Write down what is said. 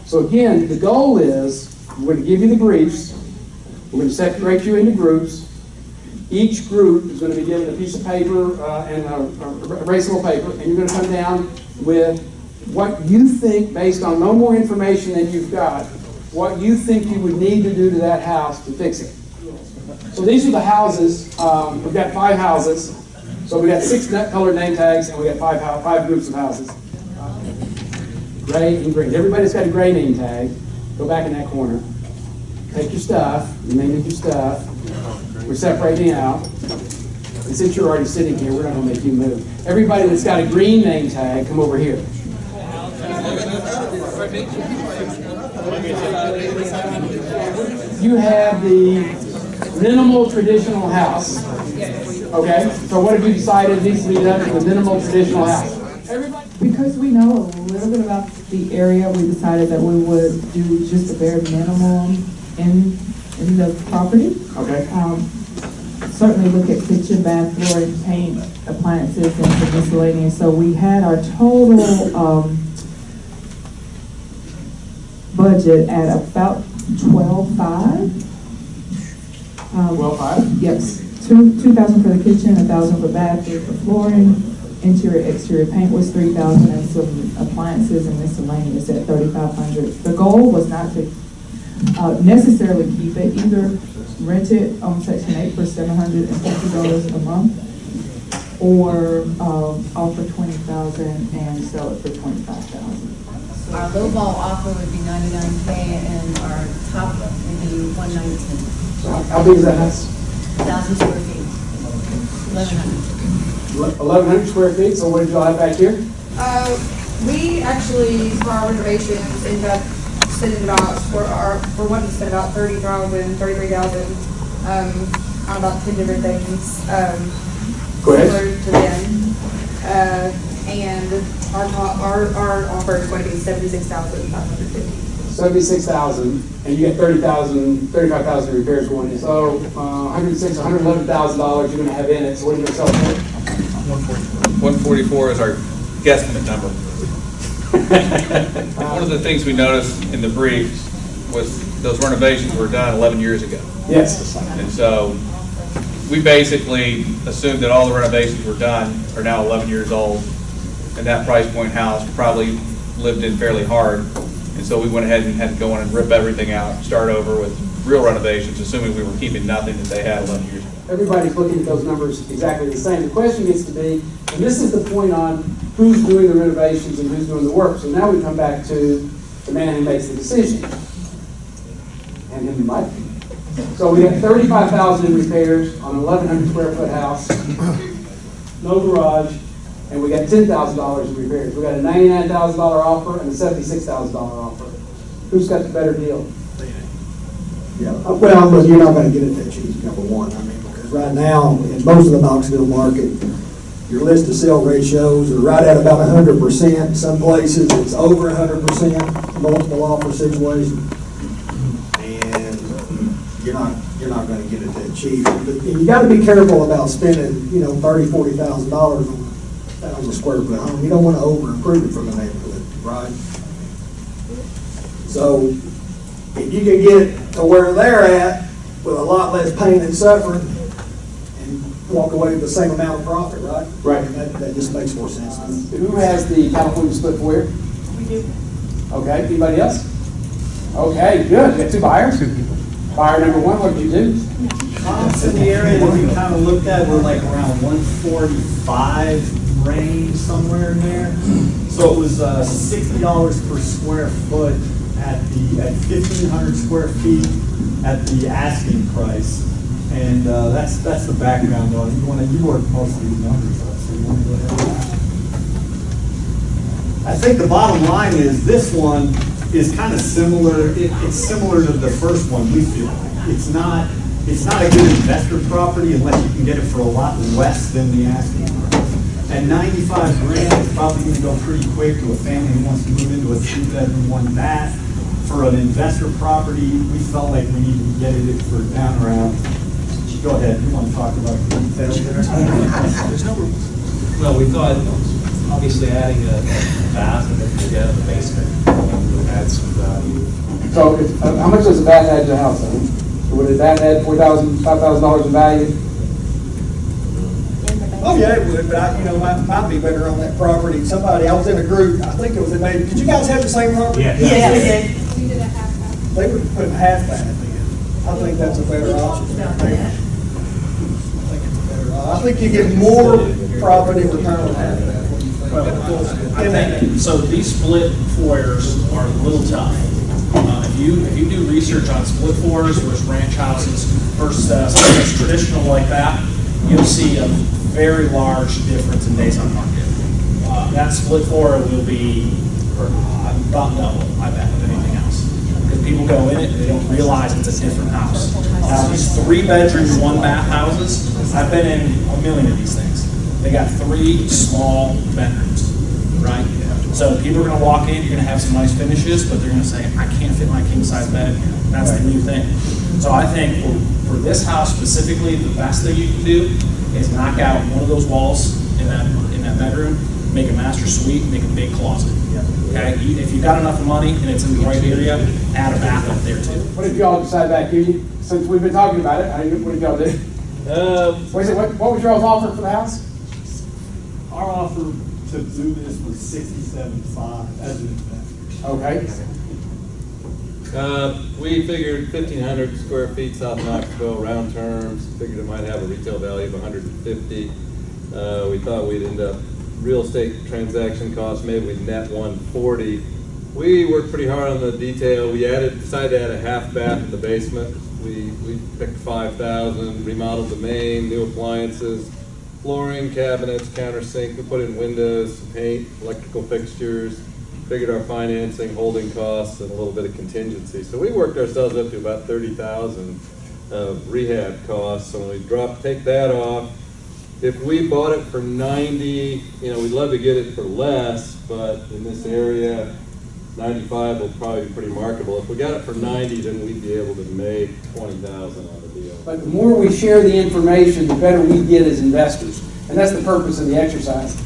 So again, the goal is, we're going to give you the briefs, we're going to separate you into groups. Each group is going to be given a piece of paper and a erasable paper, and you're going to come down with what you think, based on no more information than you've got, what you think you would need to do to that house to fix it. So these are the houses. We've got 5 houses. So we got 6 colored name tags, and we got 5 groups of houses. Gray and green. Everybody's got a gray name tag. Go back in that corner. Take your stuff. You may need your stuff. We're separating out. And since you're already sitting here, we're not going to make you move. Everybody that's got a green name tag, come over here. You have the minimal traditional house. Okay? So what have you decided needs to be done to the minimal traditional house? Everybody? Because we know a little bit about the area, we decided that we would do just a bare minimum in the property. Okay. Certainly look at kitchen, bath, flooring, paint, appliances, and the miscellaneous. So we had our total budget at about $12,500. 12,500? Yes. $2,000 for the kitchen, $1,000 for bathroom, for flooring, interior, exterior paint was $3,000, and some appliances and miscellaneous at $3,500. The goal was not to necessarily keep it, either rent it on Section 8 for $750 a month, or offer $20,000 and sell it for $25,000. Our lowball offer would be $99K, and our top would be $119,000. So how big is that house? 1,000 square feet. 1,100. 1,100 square feet. So what did y'all have back here? We actually, for our renovations, ended up spending about, for one to spend about $30,000, $33,000 on about 10 different things. Go ahead. Similar to them. And our offer is going to be $76,550. 76,000, and you get 35,000 repairs going in. So $111,000 you're going to have in it. So what are you going to sell it for? 144 is our guesstimate number. One of the things we noticed in the briefs was those renovations were done 11 years ago. Yes. And so we basically assumed that all the renovations were done are now 11 years old, and that price point house probably lived in fairly hard. And so we went ahead and had to go in and rip everything out, start over with real renovations, assuming we were keeping nothing that they had 11 years ago. Everybody's looking at those numbers exactly the same. The question gets to be, and this is the point on who's doing the renovations and who's doing the work. So now we come back to the man who makes the decision, and him, Mike. So we have 35,000 in repairs on an 1,100 square foot house, no garage, and we got $10,000 in repairs. We got a $99,000 offer and a $76,000 offer. Who's got the better deal? Yeah, well, but you're not going to get it that cheap, number one. I mean, because right now, in most of the Knoxville market, your list to sell ratios are right at about 100%. Some places it's over 100%, multiple offer situation, and you're not going to get it that cheap. But you got to be careful about spending, $30,000, $40,000 on 1,000 square foot home. You don't want to over improve it for the neighborhood, right? So if you can get it to where they're at with a lot less pain and suffering and walk away with the same amount of profit, right? Right. That just makes more sense to me. Who has the California split for you? We do. Okay, anybody else? Okay, good. You got 2 buyers? Buyer number 1, what did you do? Comps in the area that we kind of looked at were like around 145 range, somewhere in there. So it was $60 per square foot at 1,500 square feet at the asking price, and that's the background on it. You work most of these numbers up, so you want to go ahead with that. I think the bottom line is this one is kind of similar. It's similar to the first one. We feel it's not a good investor property unless you can get it for a lot less than the asking price. And 95 grand is probably going to go pretty quick to a family who wants to move into a 3-bedroom, 1 bath. For an investor property, we felt like we needed to get it for down around. Go ahead, you want to talk about the details there? Well, we thought, obviously, adding a bath and then again the basement add some value. So how much does a VAT add to the house? Would a VAT add $4,000, $5,000 in value? Oh, yeah, it would, but might be better on that property. Somebody, I was in a group, I think it was in maybe, did you guys have the same property? Yes. We did a half. They would put half that in. I think that's a better option. I think you get more property return on half that. I think, so these split foyers are a little tough. If you do research on split foyers versus ranch houses versus something that's traditional like that, you'll see a very large difference in days on market. That split foyer will be about double, I bet, of anything else. Because people go in it and they don't realize it's a different house. Now, these 3-bedroom, 1-bath houses, I've been in a million of these things. They got 3 small bedrooms, right? So people are going to walk in, you're going to have some nice finishes, but they're going to say, I can't fit my king-size bed in here. That's the new thing. So I think for this house specifically, the best thing you can do is knock out one of those walls in that bedroom, make a master suite, make a big closet. Okay? If you've got enough money and it's in the right area, add a bath up there too. What did y'all decide back here? Since we've been talking about it, what did y'all do? What was y'all's offer for the house? Our offer to do this was $67,500 as an investor. Okay. We figured 1,500 square feet South Knoxville, round terms, figured it might have a retail value of 150. We thought we'd end up, real estate transaction costs, maybe we'd net 140. We worked pretty hard on the detail. We decided to add a half bath in the basement. We picked 5,000, remodeled the main, new appliances, flooring, cabinets, countersink. We put in windows, paint, electrical fixtures, figured our financing, holding costs, and a little bit of contingency. So we worked ourselves up to about 30,000 of rehab costs. So when we take that off, if we bought it for 90, we'd love to get it for less, but in this area, 95 will probably be pretty marketable. If we got it for 90, then we'd be able to make 20,000 on the deal. But the more we share the information, the better we get as investors. And that's the purpose of the exercise.